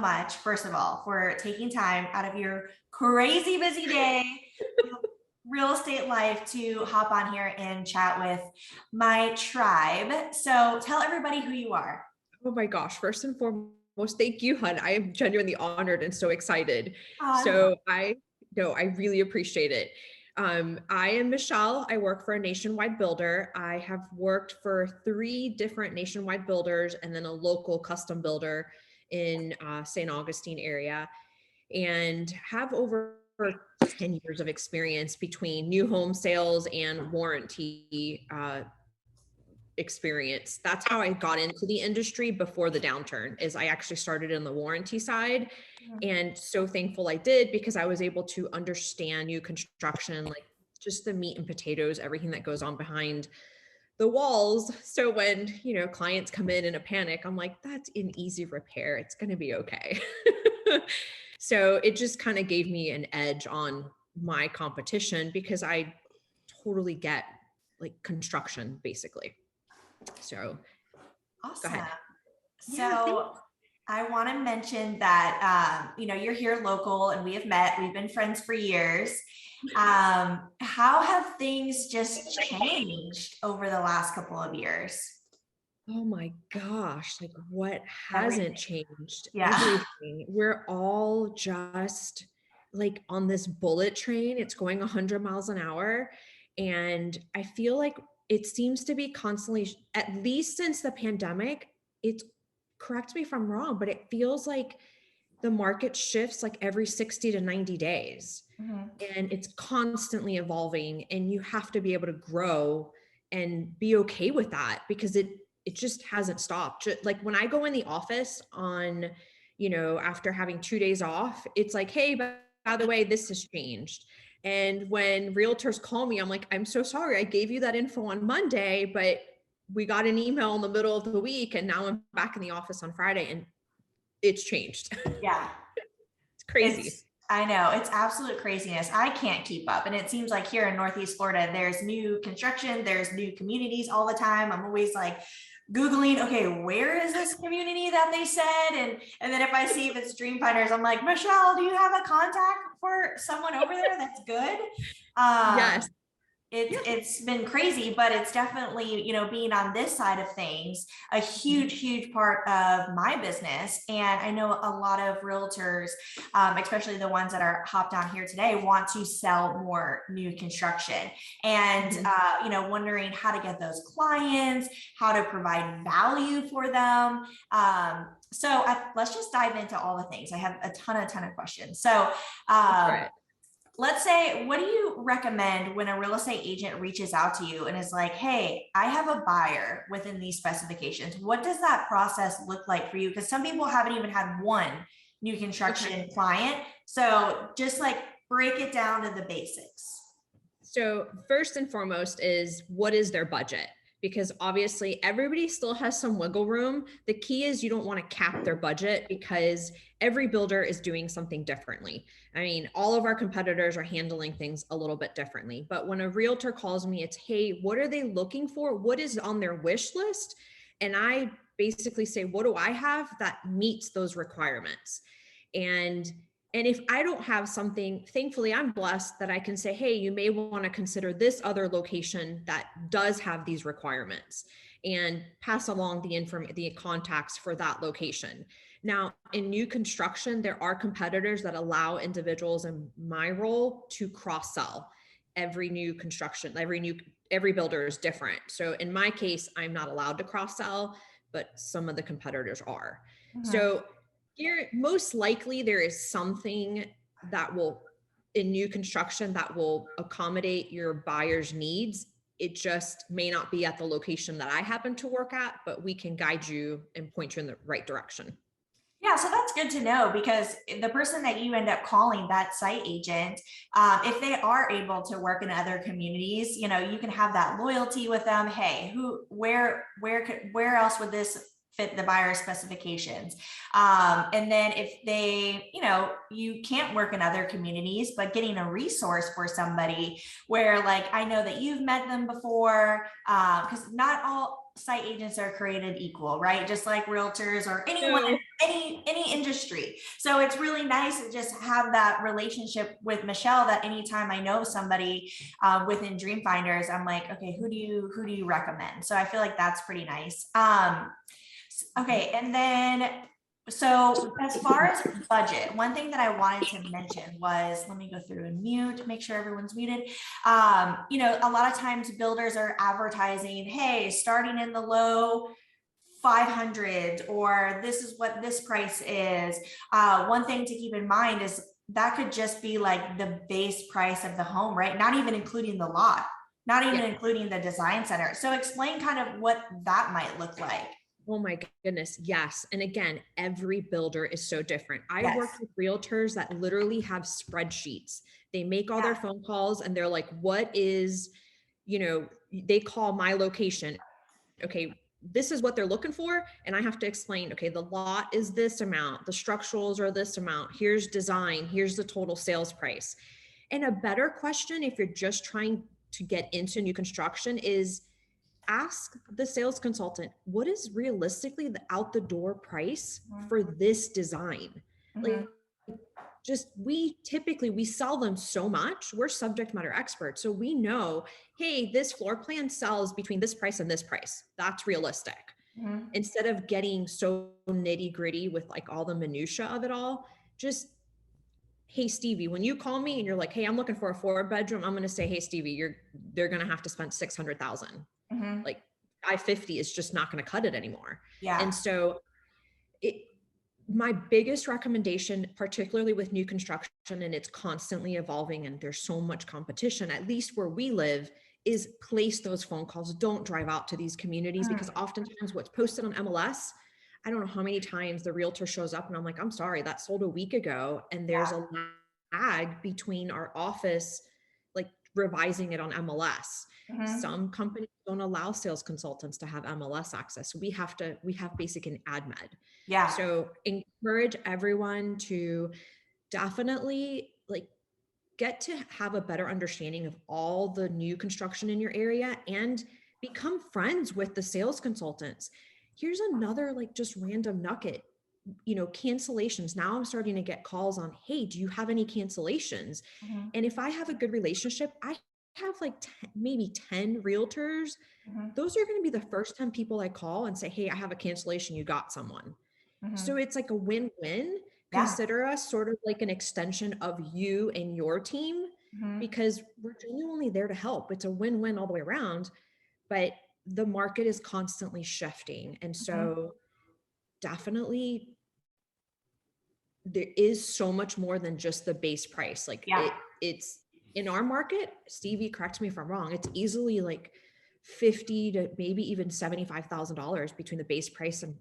much, first of all, for taking time out of your crazy busy day, real estate life to hop on here and chat with my tribe. So tell everybody who you are. Oh my gosh. First and foremost, thank you, hun. I am genuinely honored and so excited. Um, So I no, I really appreciate it. I am Michelle. I work for a nationwide builder. I have worked for 3 different nationwide builders and then a local custom builder in St. Augustine area, and have over 10 years of experience between new home sales and warranty experience. That's how I got into the industry before the downturn. Is I actually started in the warranty side, and so thankful I did, because I was able to understand new construction, like just the meat and potatoes, everything that goes on behind the walls. So when, clients come in a panic, I'm like, that's an easy repair. It's going to be okay. So it just kind of gave me an edge on my competition, because I totally get like construction basically. So go awesome. ahead. Yeah, thanks. So I want to mention that, you're here local and we have met, we've been friends for years. How have things just changed over the last couple of years? Oh my gosh, like what hasn't Everything. changed? Yeah. Everything. We're all just like on this bullet train. It's going 100 miles an hour. And I feel like it seems to be constantly, at least since the pandemic, it's, correct me if I'm wrong, but it feels like the market shifts like every 60 to 90 days. Mhm. And it's constantly evolving, and you have to be able to grow and be okay with that, because it just hasn't stopped. Like when I go in the office on, after having 2 days off, it's like, hey, by the way, this has changed. And when realtors call me, I'm like, I'm so sorry, I gave you that info on Monday, but we got an email in the middle of the week, and now I'm back in the office on Friday, and it's changed. Yeah. It's crazy. I know it's absolute craziness. I can't keep up. And it seems like here in Northeast Florida, there's new construction, there's new communities all the time. I'm always like Googling, okay, where is this community that they said? And then if I see if it's Dream Finders, I'm like, Michelle, do you have a contact for someone over there that's good? Yes. Um, Yeah. it's been crazy, but it's definitely, being on this side of things, a huge part of my business. And I know a lot of realtors, especially the ones that are hopped on here today, want to sell more new construction and wondering how to get those clients, how to provide value for them. Let's just dive into all the things. I have a ton of questions. So Right. let's say, what do you recommend when a real estate agent reaches out to you and is like, hey, I have a buyer within these specifications? What does that process look like for you? Because some people haven't even had one new Okay. construction client. So just like break it down to the basics. So first and foremost is, what is their budget? Because obviously everybody still has some wiggle room. The key is you don't want to cap their budget, because every builder is doing something differently. I mean, all of our competitors are handling things a little bit differently. But when a realtor calls me, it's, hey, what are they looking for? What is on their wish list? And I basically say, what do I have that meets those requirements? And if I don't have something, thankfully, I'm blessed that I can say, hey, you may want to consider this other location that does have these requirements, and pass along the contacts for that location. Now, in new construction, there are competitors that allow individuals in my role to cross sell. Every new construction, every builder is different. So in my case, I'm not allowed to cross sell, but some of the competitors are. Mhm. So here, most likely there is something that will, in new construction, that will accommodate your buyer's needs. It just may not be at the location that I happen to work at, but we can guide you and point you in the right direction. Yeah, so that's good to know, because the person that you end up calling, that site agent, if they are able to work in other communities, you can have that loyalty with them. Hey, where else would this fit the buyer specifications? And then if they, you can't work in other communities, but getting a resource for somebody where, like, I know that you've met them before, because not site agents are created equal, right? Just like realtors or anyone, No. any industry. So it's really nice to just have that relationship with Michelle, that anytime I know somebody within Dream Finders, I'm like, okay, who do you recommend? So I feel like that's pretty nice. Okay, and then so as far as budget, one thing that I wanted to mention was, let me go through and mute, make sure everyone's muted. You know, a lot of times builders are advertising, hey, starting in the low 500, or this is what this price is. One thing to keep in mind is that could just be like the base price of the home, right? Not even including the lot, not even including the design center. So explain kind of what that might look like. Oh my goodness. Yes. And again, every builder is so different. I Yes. work with realtors that literally have spreadsheets. They make all their phone calls and they're like, what is, you know, they call my location. Okay, this is what they're looking for. And I have to explain, okay, the lot is this amount, the structurals are this amount, here's design, here's the total sales price. And a better question, if you're just trying to get into new construction, is ask the sales consultant, what is realistically the out the door price for this design? Like, just we sell them so much. We're subject matter experts. So we know, hey, this floor plan sells between this price and this price. That's realistic. Instead of getting so nitty gritty with like all the minutia of it all, just, hey, Stevie, when you call me and you're like, hey, I'm looking for a 4-bedroom, I'm going to say, hey, Stevie, they're going to have to spend 600,000. Like 550 is just not going to cut it anymore. Yeah. And so my biggest recommendation, particularly with new construction, and it's constantly evolving and there's so much competition, at least where we live, is place those phone calls. Don't drive out to these communities, because oftentimes what's posted on MLS, I don't know how many times the realtor shows up and I'm like, I'm sorry, that sold a week ago. And there's a lag between our office, like revising it on MLS. Some companies don't allow sales consultants to have MLS access. We have basic and AdMed. Yeah. So encourage everyone to definitely like get to have a better understanding of all the new construction in your area and become friends with the sales consultants. Here's another like just random nugget, you know, cancellations. Now I'm starting to get calls on, hey, do you have any cancellations? And if I have a good relationship, I have like maybe 10 realtors. Those are going to be the first 10 people I call and say, hey, I have a cancellation, you got someone. So it's like a win-win. Consider us sort of like an extension of you and your team, because we're genuinely there to help. It's a win-win all the way around, but the market is constantly shifting. And so definitely there is so much more than just the base price. Like it's in our market, Stevie, correct me if I'm wrong, it's easily like $50,000 to maybe even $75,000 between the base price and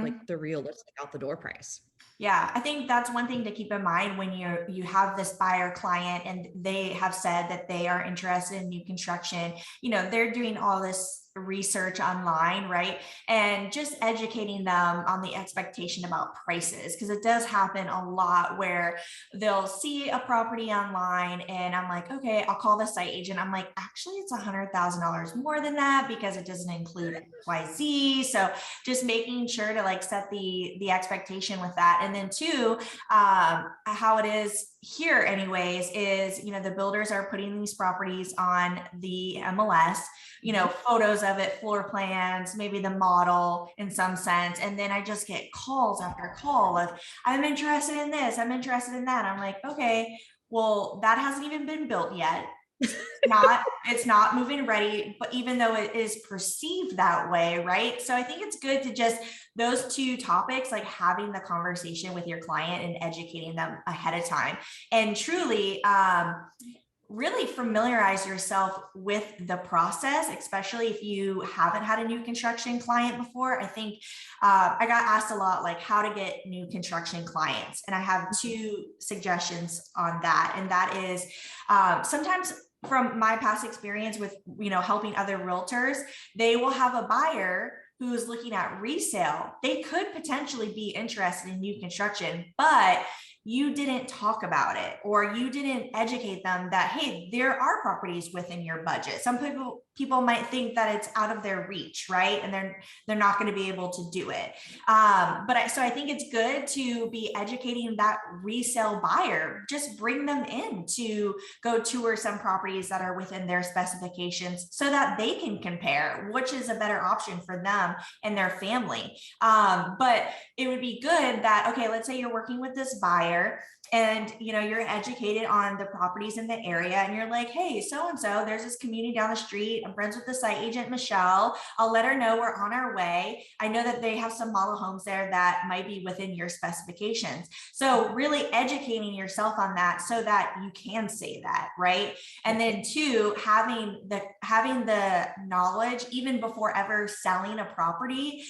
like the realistic out the door price. Yeah, I think that's one thing to keep in mind when you have this buyer client and they have said that they are interested in new construction. You know, they're doing all this research online, right? And just educating them on the expectation about prices, because it does happen a lot where they'll see a property online and I'm like, okay, I'll call the site agent. I'm like, actually, it's $100,000 more than that because it doesn't include XYZ. So just making sure to like set the expectation with that. And then two, how it is here anyways, is, you know, the builders are putting these properties on the MLS, you know, photos of it, floor plans, maybe the model in some sense. And then I just get calls after call of, I'm interested in this, I'm interested in that. I'm like, okay, well, that hasn't even been built yet. It's not moving ready, but even though it is perceived that way, right? So I think it's good to just those two topics, like having the conversation with your client and educating them ahead of time, and truly really familiarize yourself with the process, especially if you haven't had a new construction client before. I think I got asked a lot, like how to get new construction clients. And I have two suggestions on that. And that is sometimes from my past experience with, you know, helping other realtors, they will have a buyer who's looking at resale. They could potentially be interested in new construction, but you didn't talk about it, or you didn't educate them that, hey, there are properties within your budget. Some people might think that it's out of their reach, right? And they're not going to be able to do it. So I think it's good to be educating that resale buyer. Just bring them in to go tour some properties that are within their specifications so that they can compare which is a better option for them and their family. But it would be good that, okay, let's say you're working with this buyer and you're educated on the properties in the area, and you're like, hey, so and so, there's this community down the street. I'm friends with the site agent, Michelle. I'll let her know we're on our way. I know that they have some model homes there that might be within your specifications. So really educating yourself on that so that you can say that, right? And then two, having the knowledge even before ever selling a property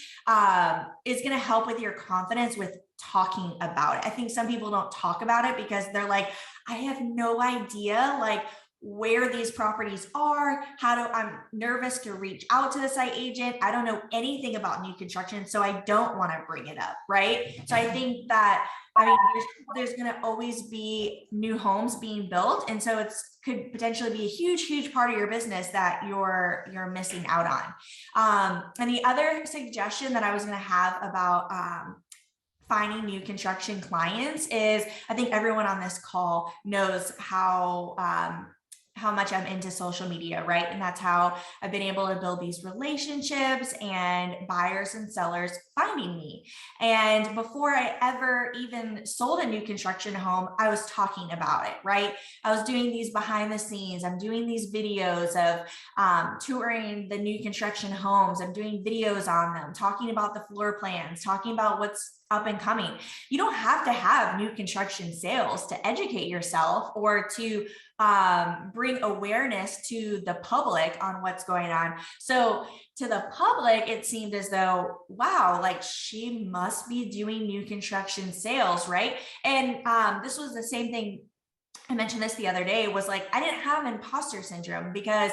is going to help with your confidence with talking about it. I think some people don't talk about it because they're like, I have no idea like where these properties are. I'm nervous to reach out to the site agent. I don't know anything about new construction, so I don't want to bring it up, right? So I think that, there's going to always be new homes being built. And so could potentially be a huge part of your business that you're missing out on. And the other suggestion that I was going to have about finding new construction clients is, I think everyone on this call knows how much I'm into social media, right? And that's how I've been able to build these relationships and buyers and sellers finding me. And before I ever even sold a new construction home, I was talking about it, right? I was doing these behind the scenes. I'm doing these videos of touring the new construction homes. I'm doing videos on them, talking about the floor plans, talking about what's up and coming. You don't have to have new construction sales to educate yourself or to bring awareness to the public on what's going on. So to the public, it seemed as though, wow, like she must be doing new construction sales, right? And this was the same thing. I mentioned this the other day, was like, I didn't have imposter syndrome because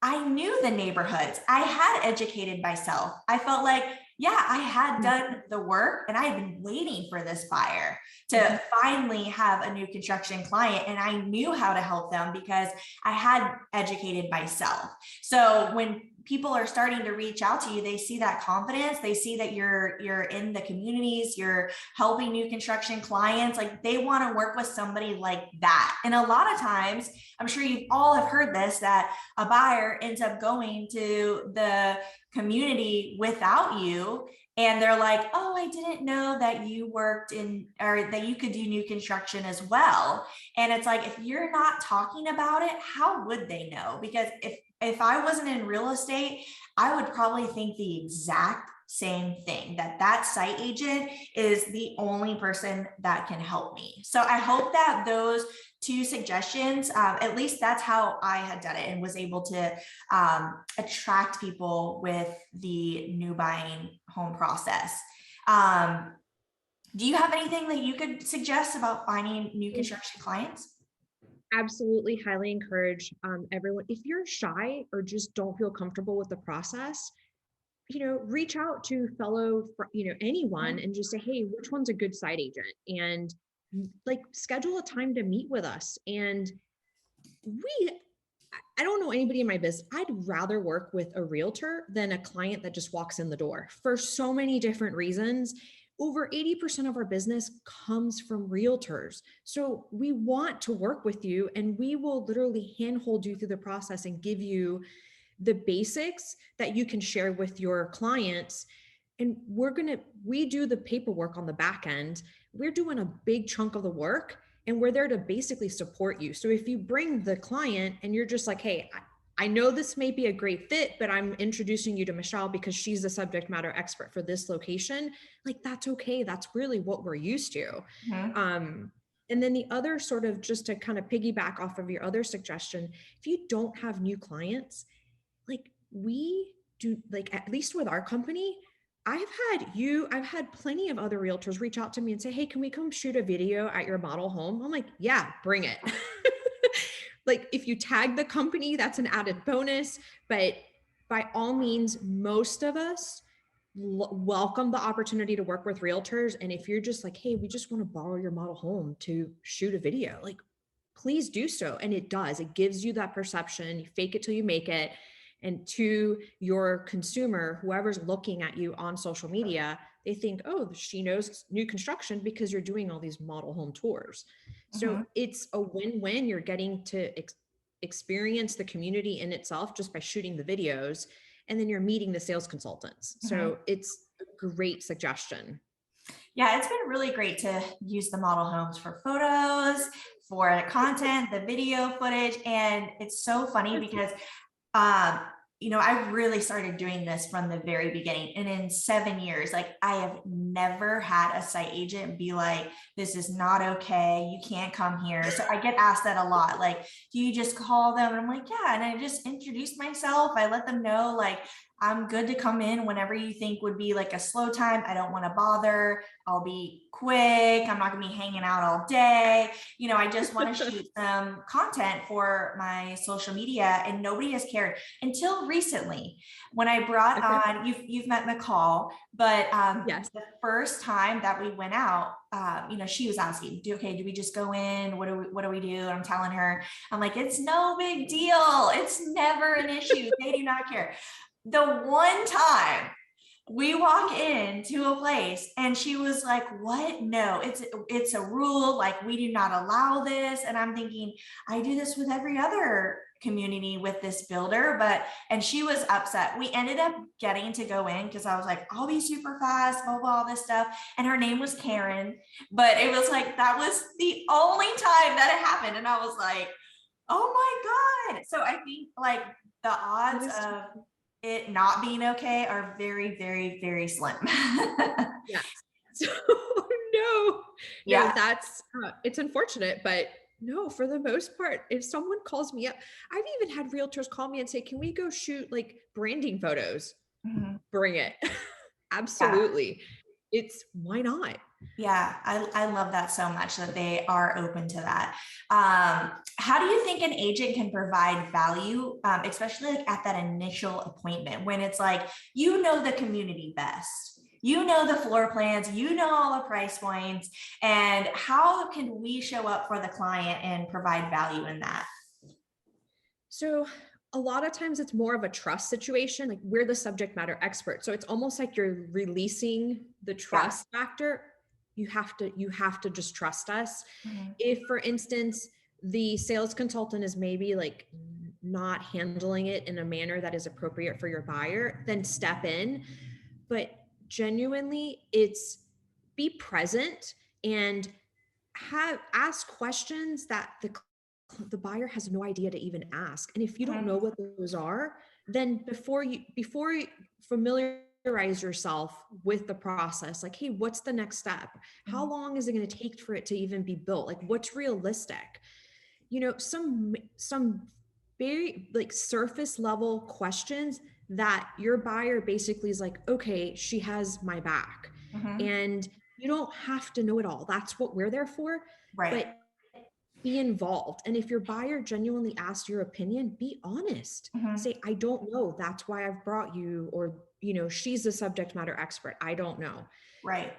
I knew the neighborhoods. I had educated myself. I felt like, yeah, I had done the work and I had been waiting for this buyer to finally have a new construction client. And I knew how to help them because I had educated myself. So when people are starting to reach out to you, they see that confidence, they see that you're in the communities, you're helping new construction clients, like they want to work with somebody like that. And a lot of times, I'm sure you all have heard this, that a buyer ends up going to the community without you, and they're like, oh, I didn't know that you worked in, or that you could do new construction as well. And it's like, if you're not talking about it, how would they know? Because if I wasn't in real estate, I would probably think the exact same thing, that site agent is the only person that can help me. So I hope that those two suggestions, at least that's how I had done it and was able to attract people with the new buying home process. Do you have anything that you could suggest about finding new construction clients? Absolutely, highly encourage everyone. If you're shy or just don't feel comfortable with the process, reach out to fellow, anyone and just say, hey, which one's a good site agent? And like schedule a time to meet with us. And I don't know anybody in my business. I'd rather work with a realtor than a client that just walks in the door for so many different reasons. Over 80% of our business comes from realtors. So we want to work with you, and we will literally handhold you through the process and give you the basics that you can share with your clients. And we do the paperwork on the back end. We're doing a big chunk of the work, and we're there to basically support you. So if you bring the client and you're just like, hey, I know this may be a great fit, but I'm introducing you to Michelle because she's the subject matter expert for this location, like that's okay. That's really what we're used to. Mm-hmm. And then the other sort of, just to kind of piggyback off of your other suggestion, if you don't have new clients, like we do, like at least with our company, I've had plenty of other realtors reach out to me and say, hey, can we come shoot a video at your model home? I'm like, yeah, bring it. Like if you tag the company, that's an added bonus. But by all means, most of us welcome the opportunity to work with realtors. And if you're just like, hey, we just want to borrow your model home to shoot a video, like, please do so. And it does, it gives you that perception. You fake it till you make it. And to your consumer, whoever's looking at you on social media, they think, oh, she knows new construction because you're doing all these model home tours. So Mhm. it's a win-win. You're getting to experience the community in itself just by shooting the videos, and then you're meeting the sales consultants. Mhm. So it's a great suggestion. Yeah, it's been really great to use the model homes for photos, for the content, the video footage. And it's so funny because um, I really started doing this from the very beginning. And in 7 years, like I have never had a site agent be like, this is not okay. You can't come here. So I get asked that a lot. Like, do you just call them? And I'm like, yeah. And I just introduce myself. I let them know, like, I'm good to come in whenever you think would be like a slow time. I don't want to bother. I'll be quick. I'm not going to be hanging out all day. I just want to shoot some content for my social media, and nobody has cared until recently when I brought Okay. on, you've met McCall, but Yes. the first time that we went out, she was asking, okay, do we just go in? What do we do? And I'm telling her, I'm like, it's no big deal. It's never an issue. They do not care. The one time we walk into a place and she was like, what? No, it's a rule. Like, we do not allow this. And I'm thinking, I do this with every other community with this builder, and she was upset. We ended up getting to go in because I was like, I'll be super fast, blah, blah, all this stuff. And her name was Karen, but it was like, that was the only time that it happened. And I was like, oh my God. So I think like the odds of it not being okay are very, very, very slim. Yes. So no, Yeah. that's it's unfortunate, but no, for the most part, if someone calls me up, I've even had realtors call me and say, can we go shoot like branding photos? Mhm. Bring it. Yeah. Absolutely. It's why not? Yeah. I love that so much that they are open to that. How do you think an agent can provide value, especially like at that initial appointment when it's like, the community best? The floor plans, all the price points, and how can we show up for the client and provide value in that? So a lot of times it's more of a trust situation. Like, we're the subject matter expert. So it's almost like you're releasing the Yeah. trust factor. You have to just trust us. Mhm. If, for instance, the sales consultant is maybe like not handling it in a manner that is appropriate for your buyer, then step in. But genuinely, it's be present and ask questions that the buyer has no idea to even ask. And if you don't Mhm. know what those are, then before you familiarize yourself with the process, like, hey, what's the next step? How Mhm. long is it going to take for it to even be built? Like, what's realistic? Some very like surface level questions that your buyer basically is like, okay, she has my back. Mhm. And you don't have to know it all. That's what we're there for. Right. But be involved. And if your buyer genuinely asks your opinion, be honest. Mhm. Say, I don't know. That's why I've brought you. Or, she's the subject matter expert. I don't know. Right.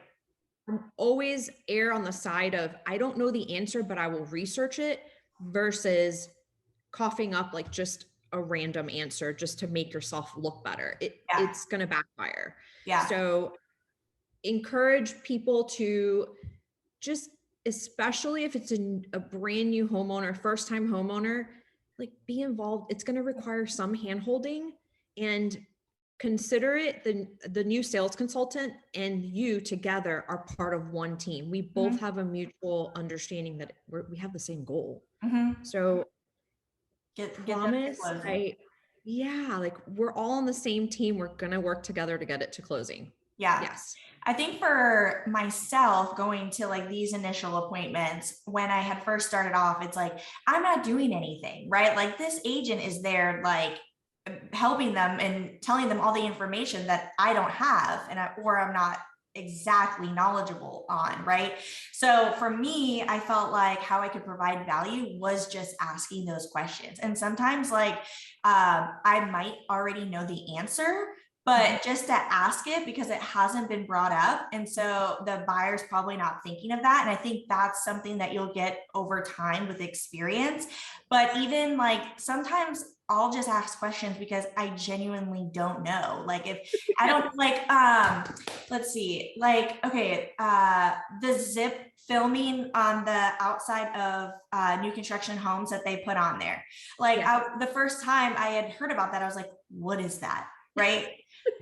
Always err on the side of, I don't know the answer, but I will research it, versus coughing up like just a random answer just to make yourself look better. Yeah. It's going to backfire. Yeah. So encourage people to just, especially if it's a brand new homeowner, first time homeowner, like, be involved. It's going to require some hand holding, and consider it the new sales consultant and you together are part of one team. We both Mhm. have a mutual understanding that we have the same goal. Mhm. So Get them to promise, closing. yeah, like, we're all on the same team. We're going to work together to get it to closing. Yeah. Yes. I think for myself, going to like these initial appointments, when I had first started off, it's like, I'm not doing anything, right? Like, this agent is there, like, helping them and telling them all the information that I don't have, or I'm not exactly knowledgeable on, right? So for me, I felt like how I could provide value was just asking those questions. And sometimes, like, I might already know the answer, but just to ask it because it hasn't been brought up. And so the buyer's probably not thinking of that. And I think that's something that you'll get over time with experience. But even like sometimes I'll just ask questions because I genuinely don't know. Like if I don't like, let's see, like, okay, the zip filming on the outside of new construction homes that they put on there. Like the first time I had heard about that, I was like, what is that? Right.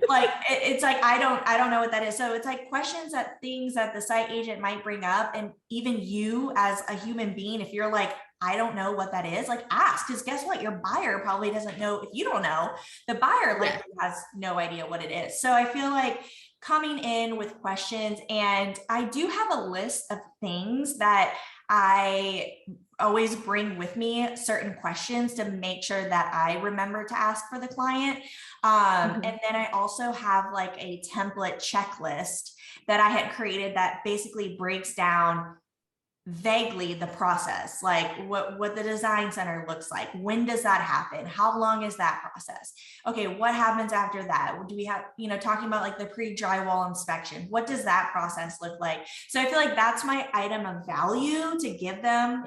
Like it's like I don't know what that is. So it's like questions that things that the site agent might bring up, and even you as a human being, if you're like, I don't know what that is, like ask, because guess what, your buyer probably doesn't know. If you don't know, the buyer likely has no idea what it is. So I feel like coming in with questions, and I do have a list of things that I always bring with me, certain questions to make sure that I remember to ask for the client. And then I also have like a template checklist that I had created that basically breaks down vaguely the process, like what the design center looks like. When does that happen? How long is that process? Okay, what happens after that? Do we have, talking about like the pre-drywall inspection, what does that process look like? So I feel like that's my item of value to give them,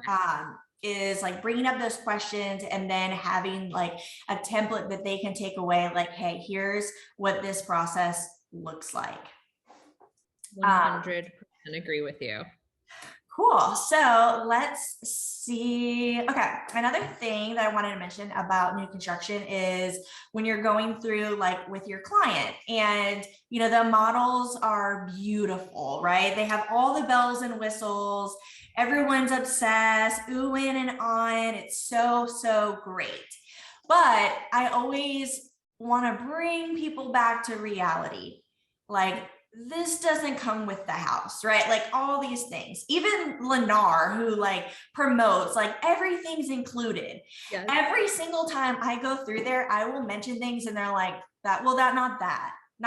is like bringing up those questions and then having like a template that they can take away, like, hey, here's what this process looks like. 100% agree with you. Cool. So let's see. Okay. Another thing that I wanted to mention about new construction is when you're going through like with your client, and the models are beautiful, right? They have all the bells and whistles. Everyone's obsessed, ooh, in and on. It's so, so great. But I always want to bring people back to reality. Like, this doesn't come with the house, right? Like all these things, even Lennar, who like promotes, like everything's included. Yes. Every single time I go through there, I will mention things and they're like, that's not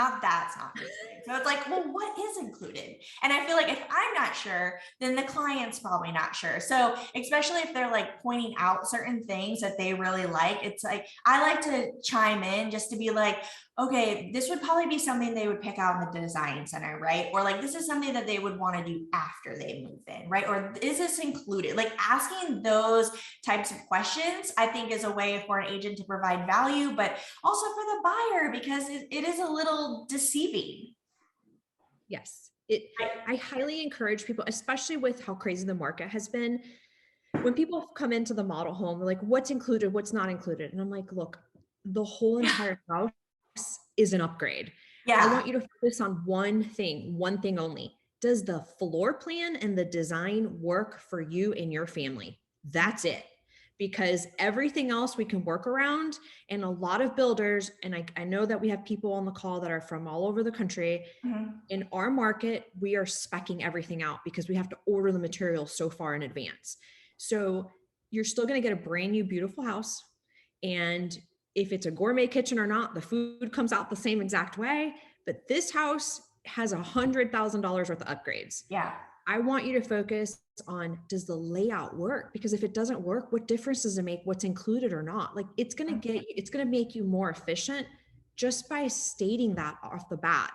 included. So it's like, well, what is included? And I feel like if I'm not sure, then the client's probably not sure. So especially if they're like pointing out certain things that they really like, it's like, I like to chime in just to be like, okay, this would probably be something they would pick out in the design center, right? Or like, this is something that they would want to do after they move in, right? Or is this included? Like asking those types of questions, I think is a way for an agent to provide value, but also for the buyer, because it is a little deceiving. Yes. I highly encourage people, especially with how crazy the market has been. When people come into the model home, they're like, what's included, what's not included? And I'm like, look, the whole entire house is an upgrade. Yeah. I want you to focus on one thing only. Does the floor plan and the design work for you and your family? That's it. Because everything else we can work around. And a lot of builders, and I know that we have people on the call that are from all over the country. Mm-hmm. In our market, we are speccing everything out because we have to order the material so far in advance. So you're still going to get a brand new, beautiful house. And if it's a gourmet kitchen or not, the food comes out the same exact way. But this house has $100,000 worth of upgrades. Yeah. I want you to focus on, does the layout work? Because if it doesn't work, what difference does it make what's included or not? Like it's going to make you more efficient just by stating that off the bat.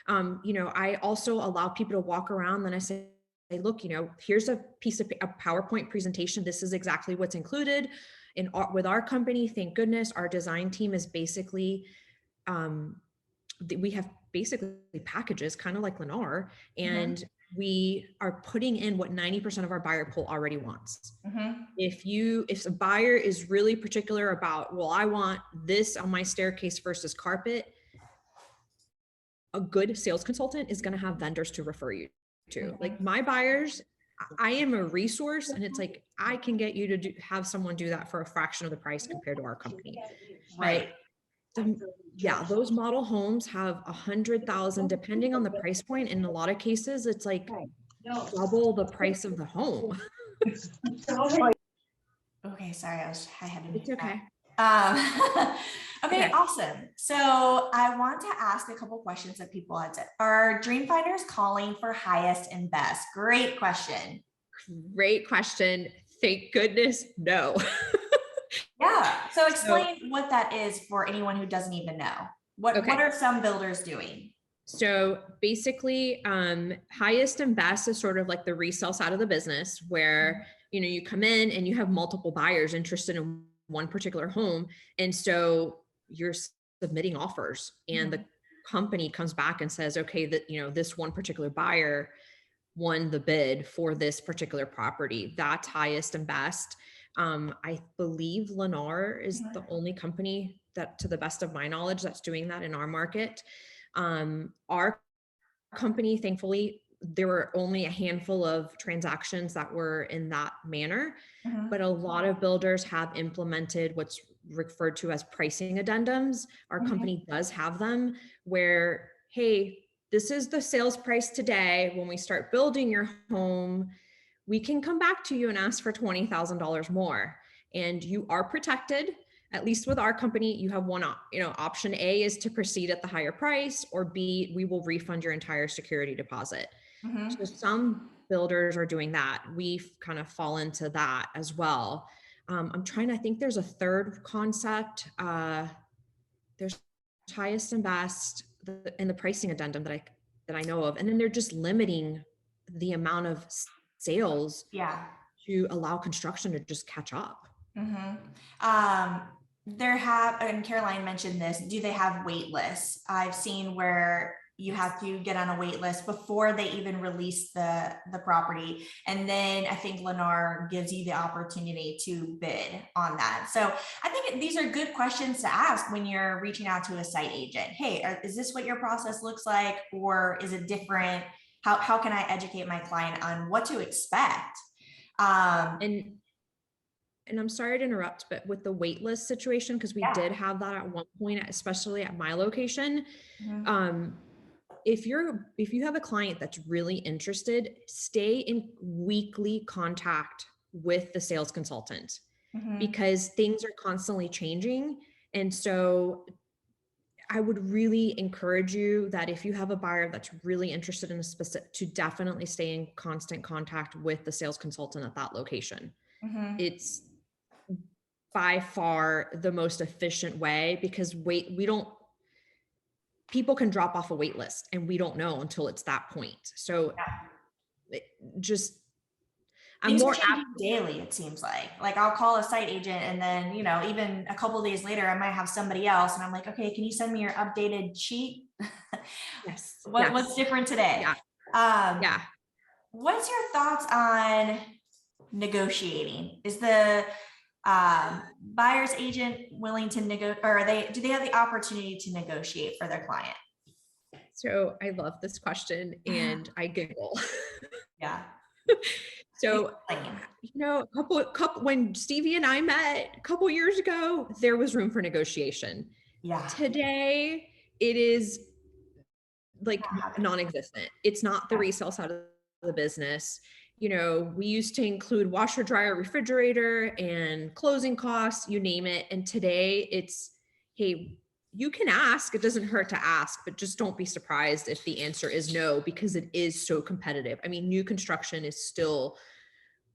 I also allow people to walk around, then I say, look, here's a piece of a PowerPoint presentation. This is exactly what's included. With our company, thank goodness, our design team is basically, we have basically packages kind of like Lennar, and we are putting in what 90% of our buyer pool already wants. Mm-hmm. If a buyer is really particular about, well, I want this on my staircase versus carpet, a good sales consultant is going to have vendors to refer you to. Mm-hmm. Like my buyers, I am a resource, and it's like, I can get you to have someone do that for a fraction of the price compared to our company. Right. Yeah. Those model homes have 100,000, depending on the price point. In a lot of cases, it's like double the price of the home. Okay. Sorry. I had to. It's okay. Okay, awesome. So I want to ask a couple questions that people had said. Are dream finders calling for highest and best? Great question. Great question. Thank goodness, no. Yeah. So explain what that is for anyone who doesn't even know. What Okay. are some builders doing? So basically, highest and best is sort of like the resale side of the business where, you know, you come in and you have multiple buyers interested in one particular home. And so you're submitting offers and the Mhm. company comes back and says, okay, that, you know, this one particular buyer won the bid for this particular property. That's highest and best. I believe Lennar is the Mhm. only company that, to the best of my knowledge, that's doing that in our market. Our company, thankfully, there were only a handful of transactions that were in that manner, but Mhm. a lot of builders have implemented what's referred to as pricing addendums. Our Mhm. company does have them where, hey, this is the sales price today. When we start building your home, we can come back to you and ask for $20,000 more. And you are protected. At least with our company, you have one, you know, option A is to proceed at the higher price, or B, we will refund your entire security deposit. So Mhm. some builders are doing that. We've kind of fall into that as well. I'm trying to, I think there's a third concept. There's highest and best and the pricing addendum that I know of. And then they're just limiting the amount of sales Yeah. to allow construction to just catch up. Mhm. There have, and Caroline mentioned this, do they have wait lists? I've seen where you have to get on a wait list before they even release the property. And then I think Lennar gives you the opportunity to bid on that. So I think these are good questions to ask when you're reaching out to a site agent. Hey, is this what your process looks like? Or is it different? How can I educate my client on what to expect? Um, And I'm sorry to interrupt, but with the wait list situation, because we yeah. did have that at one point, especially at my location. Mhm. Um, if you have a client that's really interested, stay in weekly contact with the sales consultant Mhm. because things are constantly changing. And so I would really encourage you that if you have a buyer that's really interested in a specific, to definitely stay in constant contact with the sales consultant at that location. Mhm. It's by far the most efficient way because we don't, people can drop off a wait list and we don't know until it's that point. So Yeah. just, I'm Things are more apt. changing daily, it seems like. Like I'll call a site agent and then, even a couple days later, I might have somebody else and I'm like, okay, can you send me your updated sheet? Yes, What's yes, different today? yeah, Um, yeah. what's your thoughts on negotiating? Is the buyer's agent willing to or do they have the opportunity to negotiate for their client? So I love this question and I giggle. Yeah. So, Explain. a couple when Stevie and I met a couple years ago, there was room for negotiation. Yeah. Today, it is like Not happening. non-existent. It's not the Yeah. resale side of the business. You know, we used to include washer, dryer, refrigerator, and closing costs, you name it. And today it's, hey, you can ask, it doesn't hurt to ask, but just don't be surprised if the answer is no, because it is so competitive. I mean, new construction is still,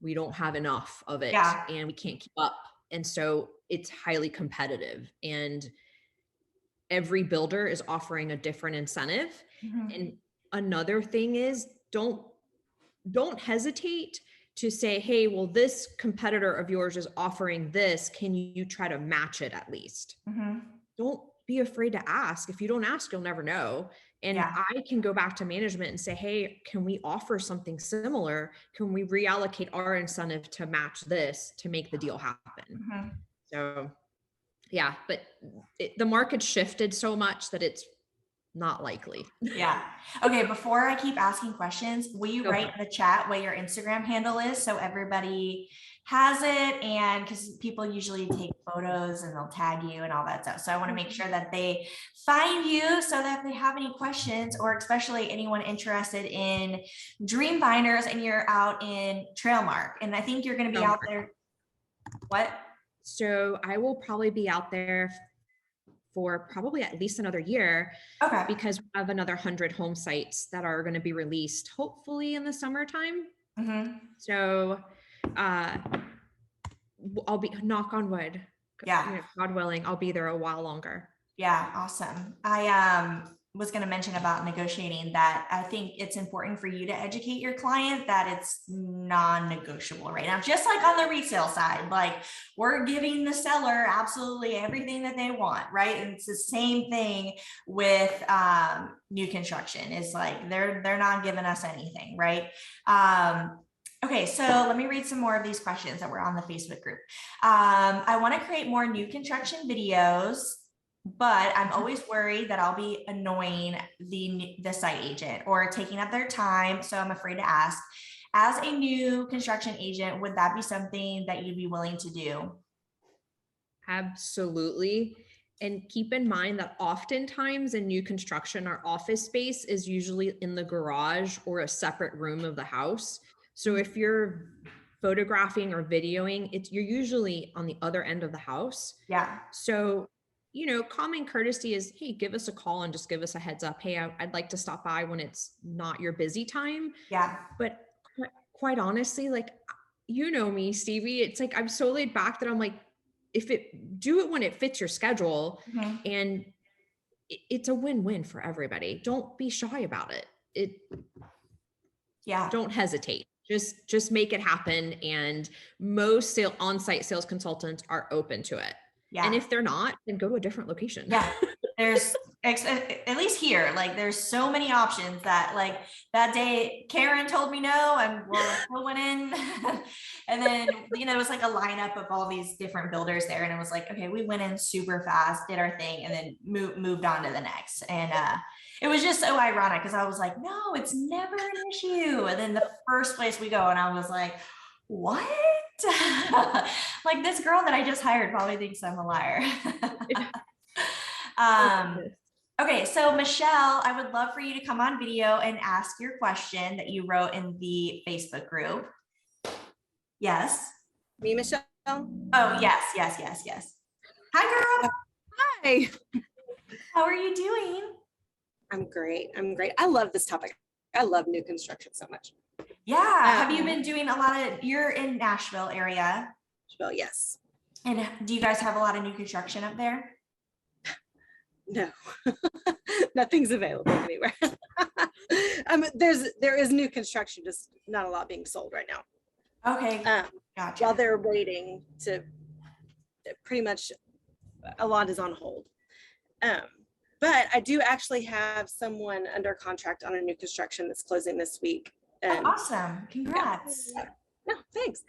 we don't have enough of it Yeah. and we can't keep up. And so it's highly competitive. And every builder is offering a different incentive. Mhm. And another thing is don't hesitate to say, hey, well, this competitor of yours is offering this. Can you try to match it at least? Mhm. Don't be afraid to ask. If you don't ask, you'll never know. And Yeah. I can go back to management and say, hey, can we offer something similar? Can we reallocate our incentive to match this to make the deal happen? Mhm. So yeah, but the market shifted so much that it's not likely. Yeah. Okay. Before I keep asking questions, will you Go for write it. in the chat what your Instagram handle is so everybody has it? And because people usually take photos and they'll tag you and all that stuff. So I want to make sure that they find you so that if they have any questions or especially anyone interested in Dream Binders and you're out in Trailmark. And I think you're going to be Trail out mark. there. What? So I will probably be out there for probably at least another year Okay. because we have another 100 home sites that are going to be released hopefully in the summertime. Mm-hmm. So uh, I'll be, knock on wood, Yeah. God willing, I'll be there a while longer. Yeah, awesome. I was going to mention about negotiating that I think it's important for you to educate your client that it's non-negotiable right now, just like on the resale side. Like we're giving the seller absolutely everything that they want, right? And it's the same thing with new construction. Is like they're not giving us anything, right? Okay, so let me read some more of these questions that were on the Facebook group. I want to create more new construction videos, but I'm always worried that I'll be annoying the site agent or taking up their time. So I'm afraid to ask. As a new construction agent, would that be something that you'd be willing to do? Absolutely. And keep in mind that oftentimes in new construction, our office space is usually in the garage or a separate room of the house. So if you're photographing or videoing, you're usually on the other end of the house. Yeah. So, common courtesy is, hey, give us a call and just give us a heads up. Hey, I'd like to stop by when it's not your busy time. Yeah. But quite honestly, like, me, Stevie, it's like, I'm so laid back that I'm like, do it when it fits your schedule, Mhm. and it's a win-win for everybody. Don't be shy about it. Yeah. Don't hesitate. Just make it happen. And most on-site sales consultants are open to it. Yeah. And if they're not, then go to a different location. Yeah. There's at least here, like there's so many options that like that day Karen told me no, and well, still went in. And then, it was like a lineup of all these different builders there. And it was like, okay, we went in super fast, did our thing, and then moved on to the next. And it was just so ironic because I was like, no, it's never an issue. And then the first place we go, and I was like, what? Like this girl that I just hired probably thinks I'm a liar. Okay, so Michelle, I would love for you to come on video and ask your question that you wrote in the Facebook group. Yes. Me, Michelle? Oh, yes, yes, yes, yes. Hi, girl. Hi. How are you doing? I'm great. I love this topic. I love new construction so much. Yeah. Have you been doing you're in Nashville area? Well, yes. And do you guys have a lot of new construction up there? No, nothing's available anywhere. There is new construction, just not a lot being sold right now. Okay. Gotcha. While they're waiting to, pretty much a lot is on hold. But I do actually have someone under contract on a new construction that's closing this week. Oh, awesome. Congrats. Yeah. No, thanks.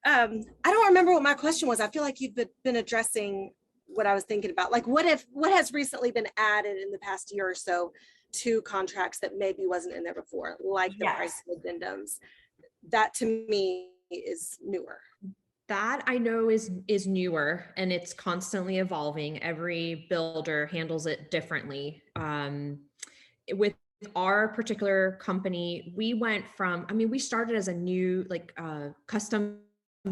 I don't remember what my question was. I feel like you've been addressing what I was thinking about. Like what has recently been added in the past year or so to contracts that maybe wasn't in there before, like the price addendums. That to me is newer. That I know is newer, and it's constantly evolving. Every builder handles it differently. With our particular company, we went from, we started as a new custom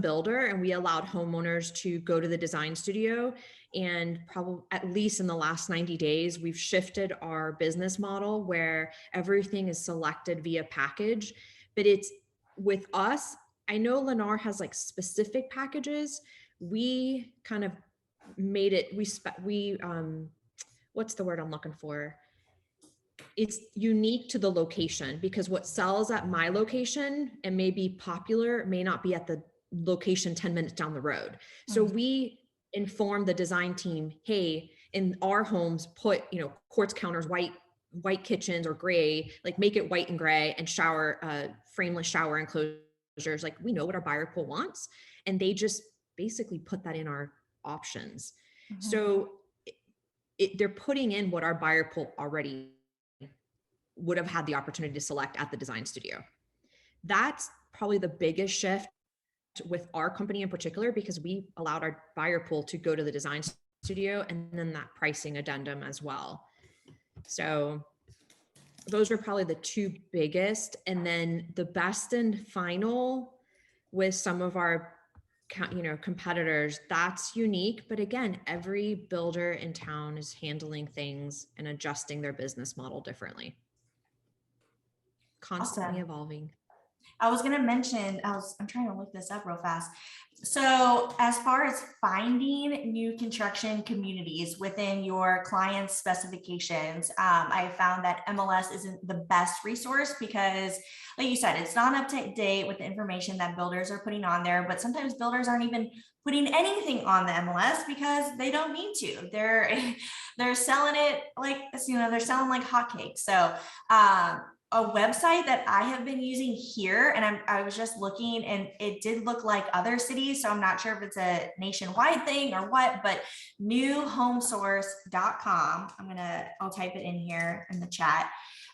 builder, and we allowed homeowners to go to the design studio. And probably at least in the last 90 days, we've shifted our business model where everything is selected via package. But it's with us, I know Lennar has like specific packages. We kind of made it, what's the word I'm looking for? It's unique to the location, because what sells at my location and may be popular may not be at the location 10 minutes down the road. So we inform the design team, hey, in our homes, put, quartz counters, white kitchens or gray, like make it white and gray, and frameless shower enclosures. Like we know what our buyer pool wants, and they just basically put that in our options. So they're putting in what our buyer pool already would have had the opportunity to select at the design studio. That's probably the biggest shift with our company in particular, because we allowed our buyer pool to go to the design studio, and then that pricing addendum as well. So those are probably the two biggest. And then the best and final with some of our competitors, that's unique. But again, every builder in town is handling things and adjusting their business model differently. Constantly evolving. I was gonna mention, I'm trying to look this up real fast. So as far as finding new construction communities within your client's specifications, I found that MLS isn't the best resource because, like you said, it's not up to date with the information that builders are putting on there, but sometimes builders aren't even putting anything on the MLS because they don't need to. They're selling it like, they're selling like hotcakes. So a website that I have been using here, and I was just looking and it did look like other cities. So I'm not sure if it's a nationwide thing or what, but newhomesource.com. I'll type it in here in the chat.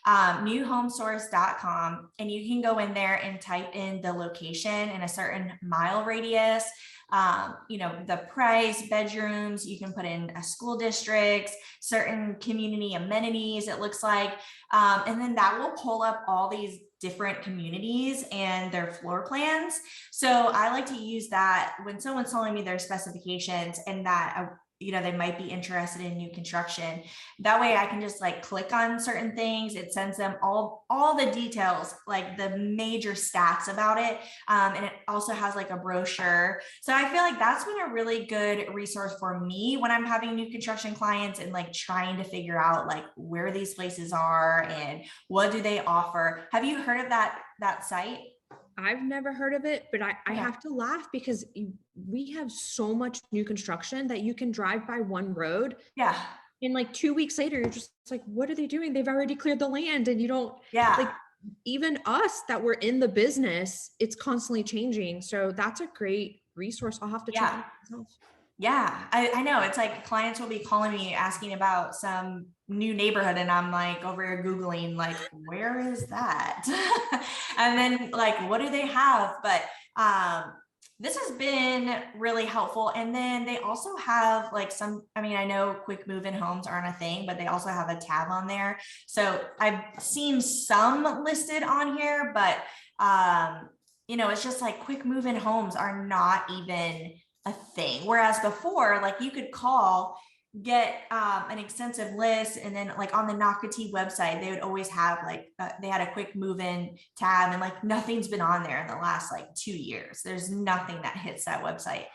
Newhomesource.com, and you can go in there and type in the location in a certain mile radius, the price, bedrooms, you can put in a school districts, certain community amenities, it looks like, and then that will pull up all these different communities and their floor plans. So I like to use that when someone's telling me their specifications and that they might be interested in new construction. That way I can just like click on certain things. It sends them all the details, like the major stats about it. And it also has like a brochure. So I feel like that's been a really good resource for me when I'm having new construction clients and like trying to figure out like where these places are and what do they offer. Have you heard of that site? I've never heard of it, but I Yeah. have to laugh because we have so much new construction that you can drive by one road. Yeah. And like 2 weeks later, you're just like, what are they doing? They've already cleared the land and you don't, like, even us that we're in the business, it's constantly changing. So that's a great resource. I'll have to check it out myself. Yeah, I know. It's like clients will be calling me asking about some new neighborhood and I'm like over here Googling like, where is that? And then like, what do they have? But this has been really helpful. And then they also have like I know quick move-in homes aren't a thing, but they also have a tab on there. So I've seen some listed on here, but it's just like quick move-in homes are not even a thing. Whereas before, like you could call, get an extensive list, and then like on the Nocatee website, they would always have like they had a quick move-in tab, and like nothing's been on there in the last like 2 years. There's nothing that hits that website.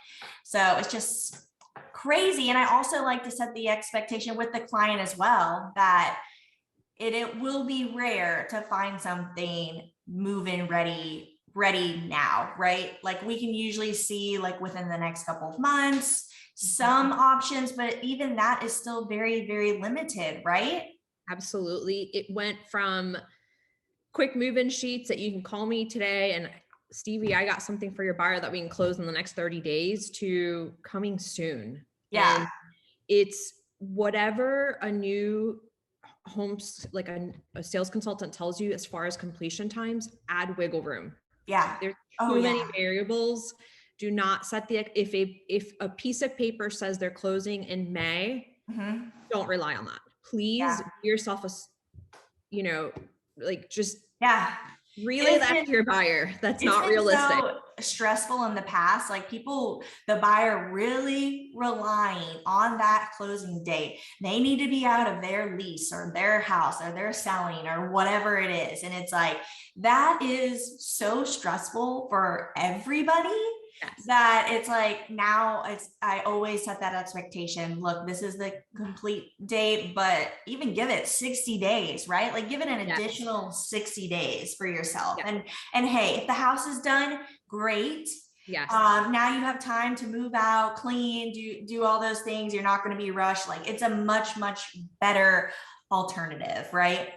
So it's just crazy. And I also like to set the expectation with the client as well that it will be rare to find something move-in ready now, right? Like we can usually see like within the next couple of months, some options, but even that is still very, very limited, right? Absolutely. It went from quick move-in sheets that you can call me today and Stevie, I got something for your buyer that we can close in the next 30 days to coming soon. Yeah. And it's whatever a new homes, like a sales consultant tells you as far as completion times, add wiggle room. Yeah. There's too many variables. Do not set if a piece of paper says they're closing in May, don't rely on that. Please give yourself just relay that to your buyer. That's not realistic. So stressful in the past, like the buyer really relying on that closing date. They need to be out of their lease or their house or they're selling or whatever it is. And it's like, that is so stressful for everybody. Yes. That it's like now I always set that expectation. Look, this is the complete date, but even give it 60 days, right? Like give it an additional 60 days for yourself. And hey, if the house is done, great. Yes. Now you have time to move out, clean, do all those things. You're not going to be rushed. Like it's a much, much better alternative, right?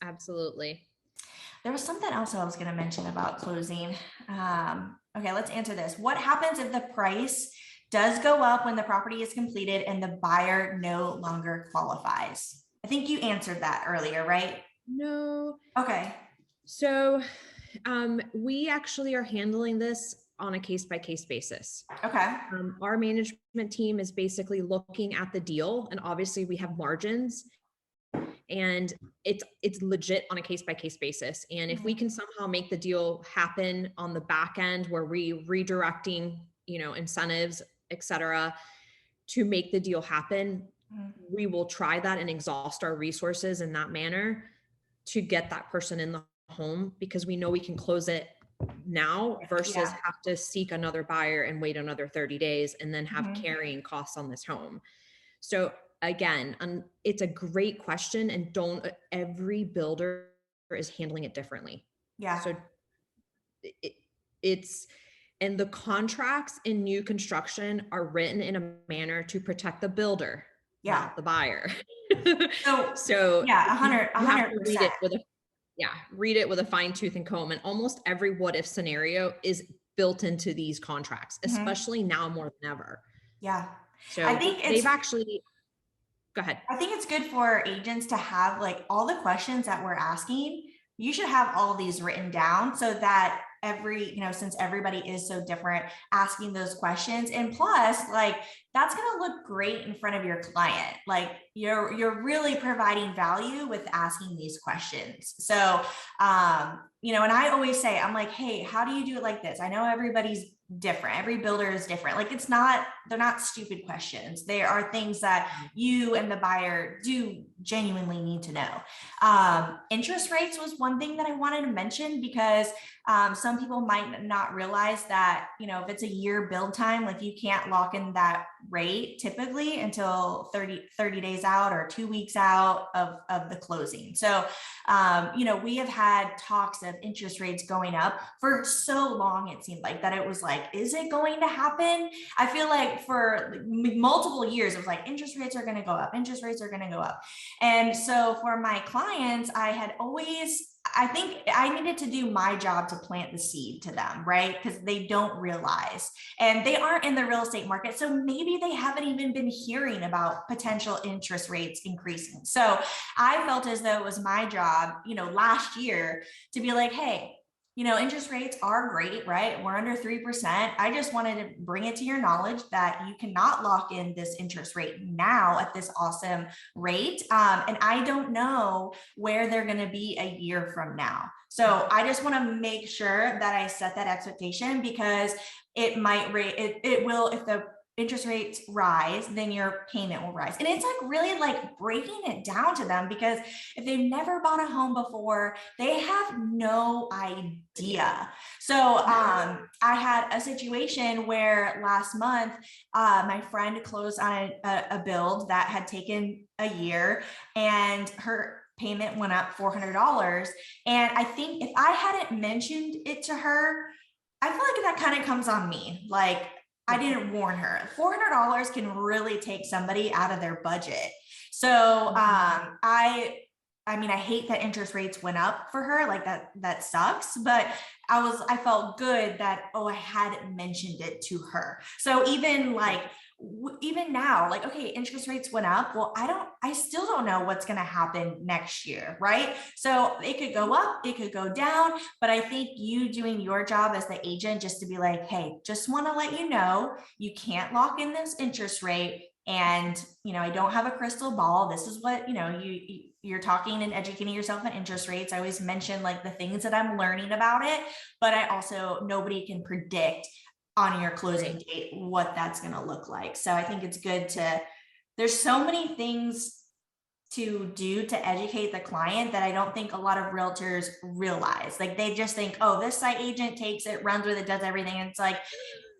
Absolutely. There was something else I was going to mention about closing. Okay, let's answer this. What happens if the price does go up when the property is completed and the buyer no longer qualifies? I think you answered that earlier, right? No. Okay. So we actually are handling this on a case-by-case basis. Okay. Our management team is basically looking at the deal, and obviously we have margins. And it's legit on a case-by-case basis. And if we can somehow make the deal happen on the back end where we redirecting, incentives, et cetera, to make the deal happen, we will try that and exhaust our resources in that manner to get that person in the home, because we know we can close it now versus Yeah. have to seek another buyer and wait another 30 days and then have Mhm. carrying costs on this home. So again, it's a great question, and every builder is handling it differently. Yeah. So it's, and the contracts in new construction are written in a manner to protect the builder, Yeah. not the buyer. So yeah, you have to 100%. read it with a fine tooth and comb. And almost every what if scenario is built into these contracts, Mhm. especially now more than ever. Yeah. So I think they've actually, go ahead. I think it's good for agents to have like all the questions that we're asking. You should have all these written down so that since everybody is so different, asking those questions. And plus, like, that's going to look great in front of your client. Like you're really providing value with asking these questions. So, and I always say, I'm like, hey, how do you do it like this? I know everybody's different. Every builder is different. Like they're not stupid questions. They are things that you and the buyer do genuinely need to know. Interest rates was one thing that I wanted to mention because some people might not realize that, if it's a year build time, like you can't lock in that rate typically until 30 days out or 2 weeks out of the closing. So, we have had talks of interest rates going up for so long. It seemed like that it was like, is it going to happen? I feel like for multiple years, it was like interest rates are going to go up. Interest rates are going to go up. And so for my clients, I think I needed to do my job to plant the seed to them, right? Because they don't realize, and they aren't in the real estate market. So maybe they haven't even been hearing about potential interest rates increasing. So I felt as though it was my job, last year to be like, hey, interest rates are great, right? We're under 3%. I just wanted to bring it to your knowledge that you cannot lock in this interest rate now at this awesome rate. And I don't know where they're going to be a year from now. So I just want to make sure that I set that expectation because it will, if the interest rates rise, then your payment will rise. And it's like really like breaking it down to them because if they've never bought a home before, they have no idea. So I had a situation where last month, my friend closed on a build that had taken a year and her payment went up $400. And I think if I hadn't mentioned it to her, I feel like that kind of comes on me. Like, I didn't warn her. $400 can really take somebody out of their budget. So I hate that interest rates went up for her. Like that sucks. But I felt good that, I hadn't mentioned it to her. So even now, like, okay, interest rates went up. Well, I still don't know what's going to happen next year. Right. So it could go up, it could go down, but I think you doing your job as the agent, just to be like, hey, just want to let you know, you can't lock in this interest rate. And, I don't have a crystal ball. This is what, you're talking and educating yourself on interest rates. I always mention like the things that I'm learning about it, but nobody can predict on your closing date what that's going to look like. So I think it's good there's so many things to do to educate the client that I don't think a lot of realtors realize. Like they just think, oh, this site agent takes it, runs with it, does everything. And it's like,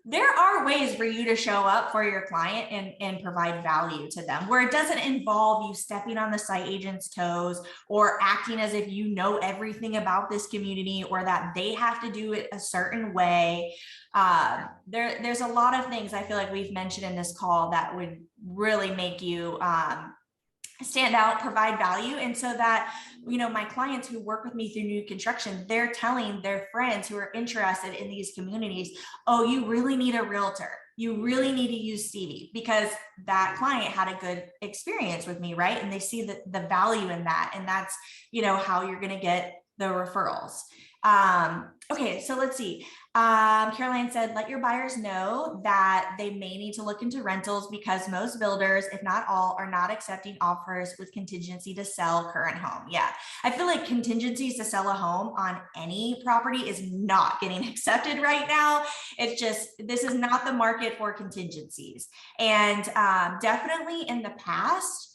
there are ways for you to show up for your client and provide value to them where it doesn't involve you stepping on the site agent's toes or acting as if you know everything about this community or that they have to do it a certain way. There's a lot of things I feel like we've mentioned in this call that would really make you stand out, provide value. And so that, my clients who work with me through new construction, they're telling their friends who are interested in these communities, oh, you really need a realtor. You really need to use Stevie because that client had a good experience with me, right? And they see the value in that. And that's, how you're going to get the referrals. Okay, so let's see. Caroline said, let your buyers know that they may need to look into rentals because most builders, if not all, are not accepting offers with contingency to sell current home. Yeah, I feel like contingencies to sell a home on any property is not getting accepted right now. It's just, this is not the market for contingencies. And definitely in the past,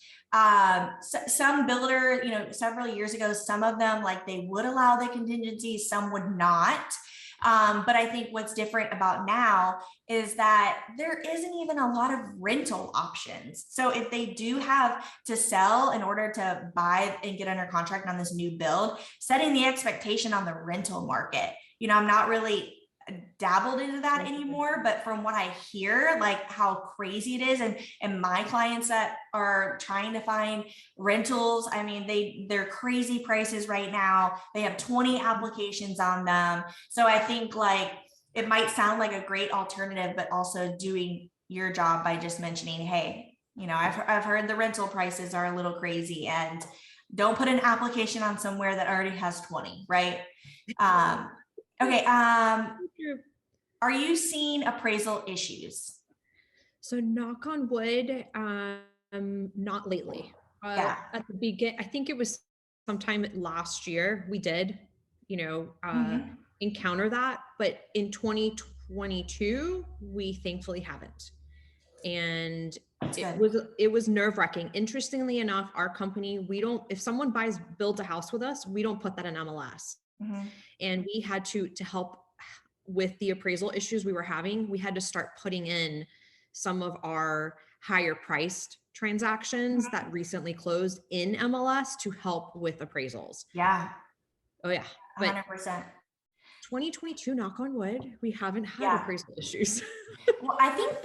some builder, several years ago, some of them, like they would allow the contingencies, some would not. But I think what's different about now is that there isn't even a lot of rental options. So if they do have to sell in order to buy and get under contract on this new build, setting the expectation on the rental market. I'm not really dabbled into that anymore, but from what I hear, like how crazy it is, and my clients that are trying to find rentals, I mean, they're crazy prices right now. They have 20 applications on them. So I think like it might sound like a great alternative, but also doing your job by just mentioning, hey, I've heard the rental prices are a little crazy, and don't put an application on somewhere that already has 20, right? Okay. Are you seeing appraisal issues? So knock on wood, not lately. Yeah. At the begin, I think it was sometime last year we did, Mhm. encounter that, but in 2022 we thankfully haven't. And That's it good. was nerve-wracking. Interestingly enough, our company, if someone builds a house with us, we don't put that in MLS. Mhm. And we had to help with the appraisal issues we were having, we had to start putting in some of our higher priced transactions that recently closed in MLS to help with appraisals. Yeah. Oh yeah. But 100%. 2022, knock on wood, we haven't had Yeah. appraisal issues. Well, I think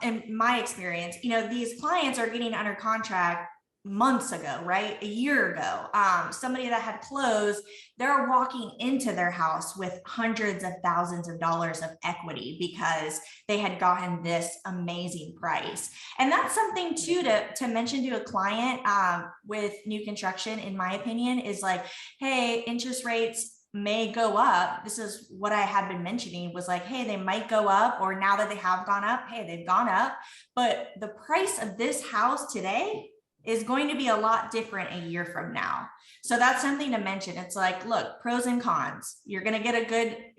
in my experience, these clients are getting under contract months ago, right? A year ago. Somebody that had closed, they're walking into their house with hundreds of thousands of dollars of equity because they had gotten this amazing price. And that's something too to mention to a client with new construction, in my opinion, is like, hey, interest rates may go up. This is what I had been mentioning, was like, hey, they might go up, or now that they have gone up, hey, they've gone up. But the price of this house today is going to be a lot different a year from now. So that's something to mention. It's like, look, pros and cons. You're going to get a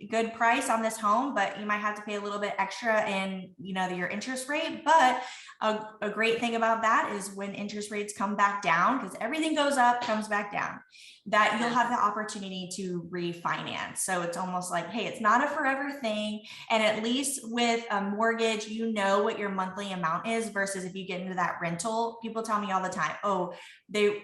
good price on this home, but you might have to pay a little bit extra in, your interest rate. But a great thing about that is when interest rates come back down, because everything goes up, comes back down, that you'll have the opportunity to refinance. So it's almost like, hey, it's not a forever thing. And at least with a mortgage, what your monthly amount is, versus if you get into that rental. People tell me all the time, oh,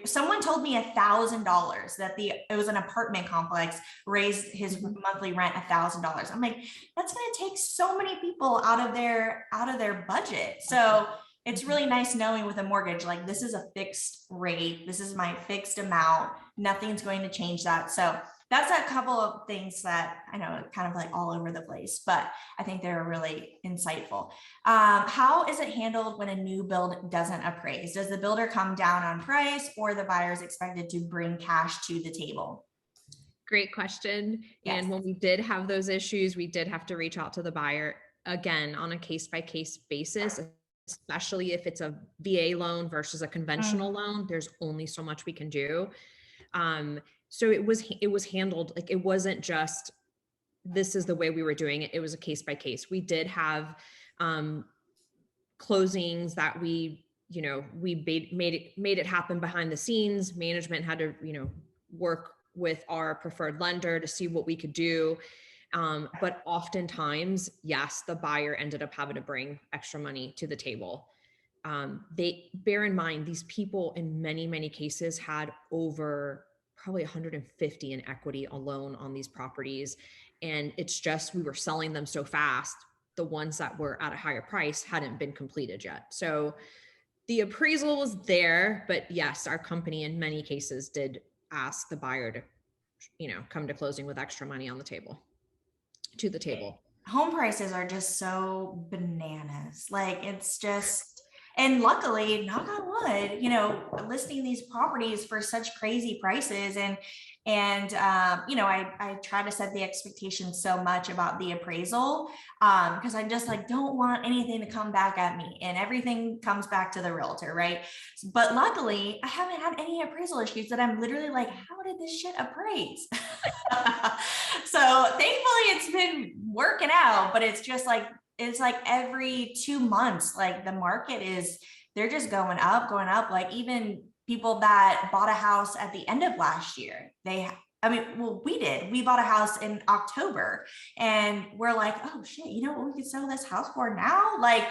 someone told me $1,000 that it was an apartment complex raised his monthly rent $1,000. I'm like, that's going to take so many people out of their budget. So it's really nice knowing with a mortgage, like, this is a fixed rate. This is my fixed amount. Nothing's going to change that. So that's a couple of things that I know kind of like all over the place, but I think they're really insightful. How is it handled when a new build doesn't appraise? Does the builder come down on price, or the buyer is expected to bring cash to the table? Great question. Yes. And when we did have those issues, we did have to reach out to the buyer again on a case-by-case basis, especially if it's a VA loan versus a conventional loan. There's only so much we can do. So it was handled like, it wasn't just, this is the way we were doing it. It was a case by case. We did have closings that we made it happen behind the scenes. Management had to, work with our preferred lender to see what we could do. But oftentimes, yes, the buyer ended up having to bring extra money to the table. They bear in mind, these people in many, many cases had over probably 150 in equity alone on these properties. And it's just, we were selling them so fast. The ones that were at a higher price hadn't been completed yet. So the appraisal was there, but yes, our company in many cases did ask the buyer to, come to closing with extra money on the table, to the table. Home prices are just so bananas. Like, it's just, and luckily, knock on wood, listing these properties for such crazy prices. And I try to set the expectation so much about the appraisal, because I just like don't want anything to come back at me, and everything comes back to the realtor, right? But luckily, I haven't had any appraisal issues that I'm literally like, how did this shit appraise? So thankfully, it's been working out, but it's just like, it's like every 2 months, like the market they're just going up. Like, even people that bought a house at the end of last year, I mean, well, we did. We bought a house in October and we're like, oh shit, you know what we could sell this house for now? Like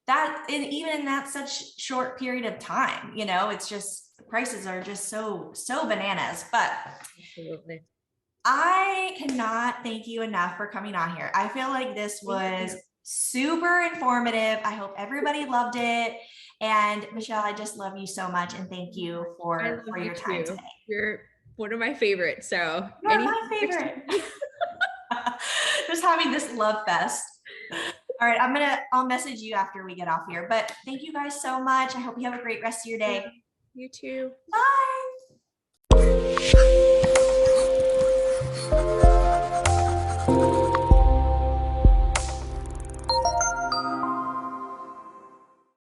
that, and even in that such short period of time, you know, it's just the prices are just so bananas. But Absolutely. I cannot thank you enough for coming on here. I feel like this was super informative. I hope everybody loved it. And Michelle, I just love you so much and thank you I for love you your time too. today. You're one of my favorites. So You're my favorite. Just having this love fest. All right, I'll message you after we get off here. But thank you guys so much. I hope you have a great rest of your day. You too. Bye.